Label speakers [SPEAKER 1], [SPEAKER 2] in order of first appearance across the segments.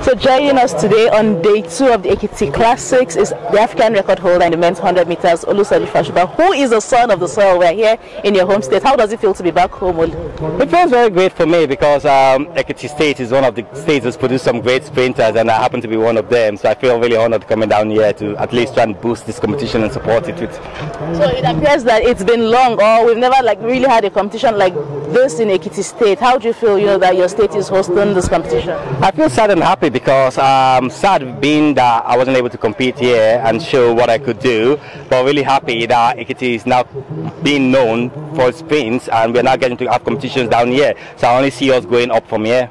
[SPEAKER 1] So joining us today on day 2 of the Ekiti Classics is the African record holder in the men's 100 meters, Olusoji Fasuba, who is a son of the soil. We're here in your home state. How does it feel to be back home, Olu?
[SPEAKER 2] It feels very great for me because Ekiti State is one of the states that's produced some great sprinters, and I happen to be one of them. So I feel really honored coming down here to at least try and boost this competition and support it with.
[SPEAKER 1] So it appears that it's been long, or we've never really had a competition like this in Ekiti State. How do you feel, that your state is hosting this competition?
[SPEAKER 2] I feel sad and happy because sad being that I wasn't able to compete here and show what I could do, but really happy that Ekiti is now being known for sprints and we're now getting to have competitions down here. So I only see us going up from here.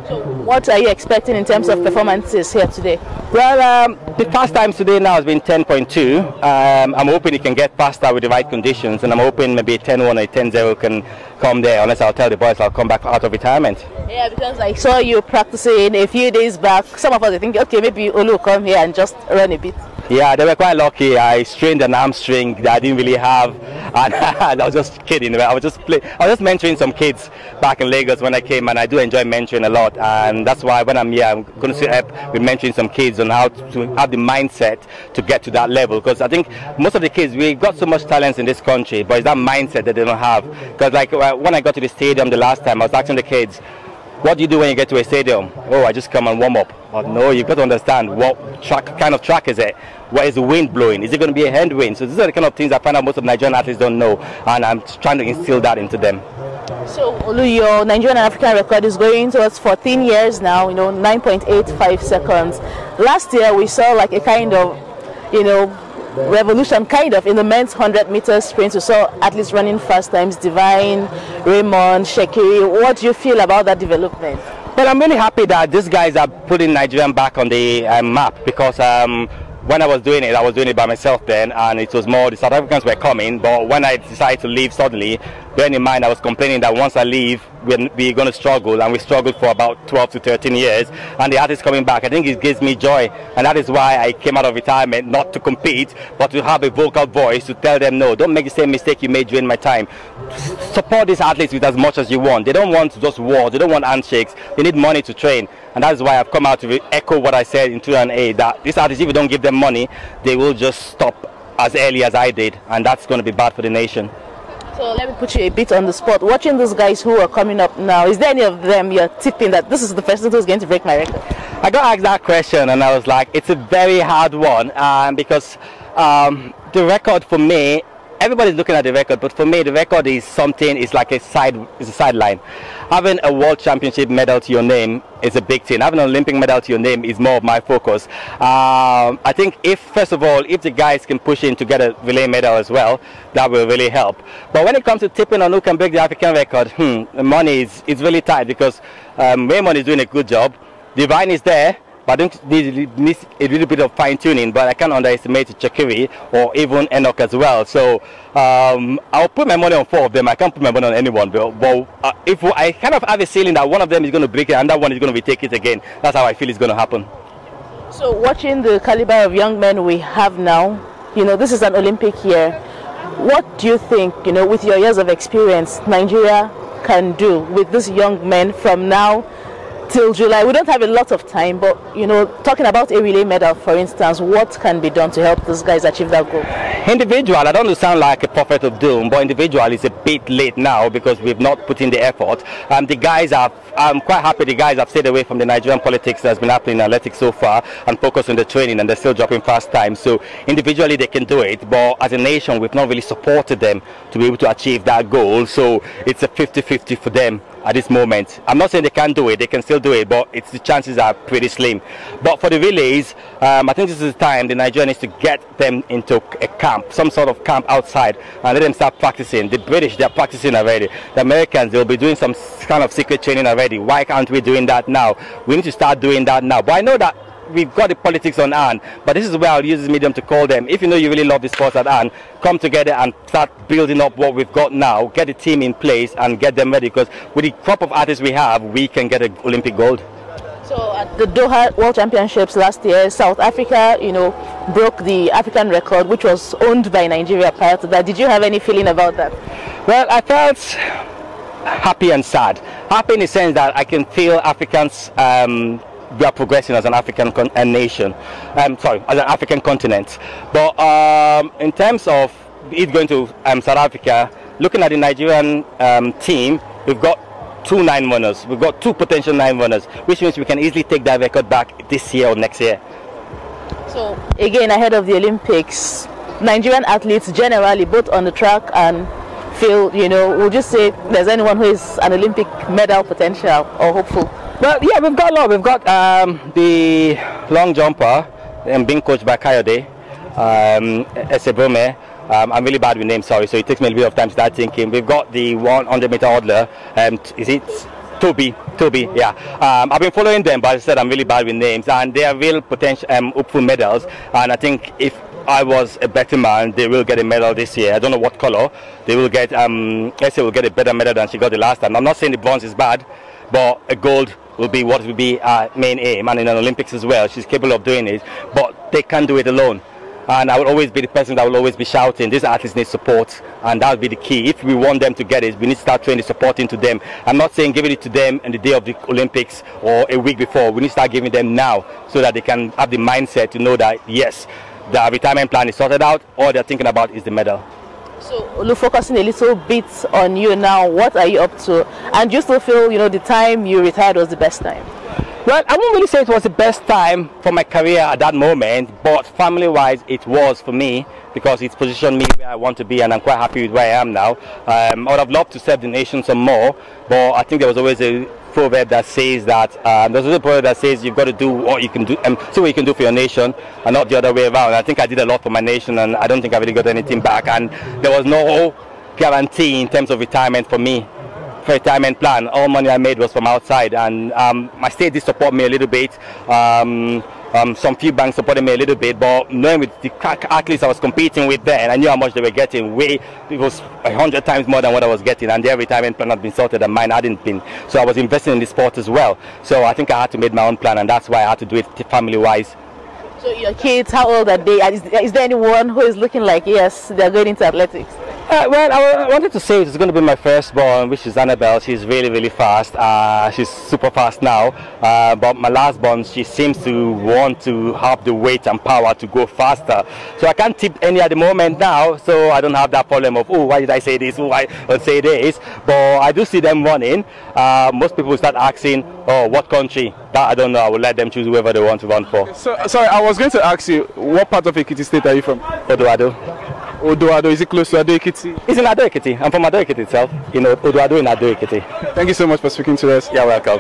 [SPEAKER 1] So what are you expecting in terms of performances here today?
[SPEAKER 2] Well, the fast time today now has been 10.2. I'm hoping it can get faster with the right conditions, and I'm hoping maybe 10.1 or 10.0 can come there, unless I'll tell the boys I'll come back out of retirement.
[SPEAKER 1] Yeah, because I saw you practicing a few days back. Some of us are thinking, okay, maybe Olu will come here and just run a bit.
[SPEAKER 2] Yeah, they were quite lucky. I strained an hamstring that I didn't really have, and I was just kidding. I was just mentoring some kids back in Lagos when I came, and I do enjoy mentoring a lot, and that's why when I'm here, I'm going to help with mentoring some kids on how to have the mindset to get to that level. Because I think most of the kids, we got so much talent in this country, but it's that mindset that they don't have. Because like when I got to the stadium the last time, I was asking the kids, what do you do when you get to a stadium? Oh, I just come and warm up. But no, you've got to understand what kind of track is it? Where is the wind blowing? Is it going to be a hand wind? So these are the kind of things I find out most of Nigerian athletes don't know, and I'm trying to instill that into them.
[SPEAKER 1] So Olu, your Nigerian and African record is going towards 14 years now, 9.85 seconds. Last year we saw like a kind of, revolution in the men's 100 meter sprint. We saw athletes running fast times, Divine, Raymond, Shekiri. What do you feel about that development?
[SPEAKER 2] Well, I'm really happy that these guys are putting Nigerian back on the map, because when I was doing it by myself then, and it was more the South Africans were coming. But when I decided to leave suddenly, bearing in mind I was complaining that once I leave, we're going to struggle, and we struggled for about 12 to 13 years, and the artist coming back, I think it gives me joy, and that is why I came out of retirement, not to compete, but to have a vocal voice to tell them, no, don't make the same mistake you made during my time. Support these athletes with as much as you want. They don't want just words, they don't want handshakes, they need money to train, and that is why I've come out to echo what I said in 2008, that these artists, if you don't give them money, they will just stop as early as I did, and that's going to be bad for the nation.
[SPEAKER 1] So let me put you a bit on the spot. Watching those guys who are coming up now, is there any of them you're tipping that this is the person who's going to break my record?
[SPEAKER 2] I got asked that question, and I was like, it's a very hard one, because the record for me, everybody's looking at the record, but for me the record is something, it's like a sideline. Having a world championship medal to your name is a big thing. Having an Olympic medal to your name is more of my focus. I think first of all, if the guys can push in to get a relay medal as well, that will really help. But when it comes to tipping on who can break the African record, the money is really tight, because Raymond is doing a good job. Divine is there, but I think it needs a little bit of fine-tuning, but I can't underestimate Chakiri or even Enoch as well. So I'll put my money on 4 of them. I can't put my money on anyone. But if I kind of have a feeling that one of them is going to break it and that one is going to retake it again, that's how I feel it's going to happen.
[SPEAKER 1] So watching the caliber of young men we have now, this is an Olympic year. What do you think, with your years of experience, Nigeria can do with these young men from now till July? We don't have a lot of time, but talking about a relay medal, for instance, what can be done to help these guys achieve that goal?
[SPEAKER 2] Individual, I don't want to sound like a prophet of doom, but individual is a bit late now because we've not put in the effort. The guys I'm quite happy the guys have stayed away from the Nigerian politics that's been happening in athletics so far and focused on the training, and they're still dropping fast times. So individually they can do it, but as a nation we've not really supported them to be able to achieve that goal. So it's a 50-50 for them at this moment. I'm not saying they can't do it, they can still do it, but the chances are pretty slim. But for the relays, I think this is the time the Nigeria needs to get them into a camp, some sort of camp outside, and let them start practicing. The British, they're practicing already. The Americans, they'll be doing some kind of secret training already. Why can't we doing that now? We need to start doing that now. But I know that we've got the politics on hand, but this is where I'll use this medium to call them. If you know you really love the sports at hand, come together and start building up what we've got now, get the team in place and get them ready, because with the crop of artists we have, we can get an Olympic gold.
[SPEAKER 1] So at the Doha World Championships last year, South Africa, broke the African record, which was owned by Nigeria prior to that. Did you have any feeling about that?
[SPEAKER 2] Well, I felt happy and sad. Happy in the sense that I can feel Africans we are progressing as an African nation. Sorry, as an African continent. But in terms of it going to South Africa, looking at the Nigerian team, we've got 2 9 runners. We've got 2 potential 9 runners, which means we can easily take that record back this year or next year.
[SPEAKER 1] So again, ahead of the Olympics, Nigerian athletes generally, both on the track and field, you know, would you say there's anyone who is an Olympic medal potential or hopeful?
[SPEAKER 2] Well, yeah, we've got a lot. We've got the long jumper being coached by Kayode Esebome. I'm really bad with names, sorry, so it takes me a bit of time to start thinking. We've got the 100-meter hurdler, is it Toby, yeah. I've been following them, but as I said, I'm really bad with names, and they are real potential hopeful medals, and I think if I was a better man, they will get a medal this year. I don't know what color. They will get, let's say, will get a better medal than she got the last time. I'm not saying the bronze is bad, but a gold will be what will be our main aim, and in an Olympics as well. She's capable of doing it, but they can't do it alone. And I will always be the person that will always be shouting, these athletes need support, and that will be the key. If we want them to get it, we need to start training, supporting to them. I'm not saying giving it to them on the day of the Olympics or a week before. We need to start giving them now so that they can have the mindset to know that, yes, the retirement plan is sorted out, all they're thinking about is the medal.
[SPEAKER 1] So, focusing a little bit on you now, what are you up to? And do you still feel, you know, the time you retired was the best time?
[SPEAKER 2] Well, I won't really say it was the best time for my career at that moment, but family-wise, it was for me because it's positioned me where I want to be, and I'm quite happy with where I am now. I would have loved to serve the nation some more, but I think there was always a proverb that says that there's a proverb that says you've got to do what you can do, see what you can do for your nation, and not the other way around. I think I did a lot for my nation, and I don't think I really got anything back. And there was no guarantee in terms of retirement for me. Retirement plan. All money I made was from outside, and my state did support me a little bit. Some few banks supported me a little bit, but knowing with the athletes I was competing with then, I knew how much they were getting. It was 100 times more than what I was getting, and their retirement plan had been sorted and mine hadn't been. So I was investing in the sport as well. So I think I had to make my own plan, and that's why I had to do it family-wise.
[SPEAKER 1] So your kids, how old are they? Is there anyone who is looking like, yes, they're going into athletics?
[SPEAKER 2] Well, I wanted to say it's going to be my firstborn, which is Annabelle. She's really, really fast. She's super fast now. But my lastborn, she seems to want to have the weight and power to go faster. So I can't tip any at the moment now, so I don't have that problem of, oh, why did I say this? Oh, why don't say this? But I do see them running. Most people start asking, oh, what country? That I don't know. I will let them choose whoever they want to run for.
[SPEAKER 3] So, sorry, I was going to ask you, what part of Ekiti State are you from?
[SPEAKER 2] Odoado.
[SPEAKER 3] Odoado, is it close to Ado-Ekiti?
[SPEAKER 2] It's in Ado-Ekiti. I'm from Ado-Ekiti itself. You know, Odoado in Ado-Ekiti.
[SPEAKER 3] Thank you so much for speaking to us.
[SPEAKER 2] You're welcome.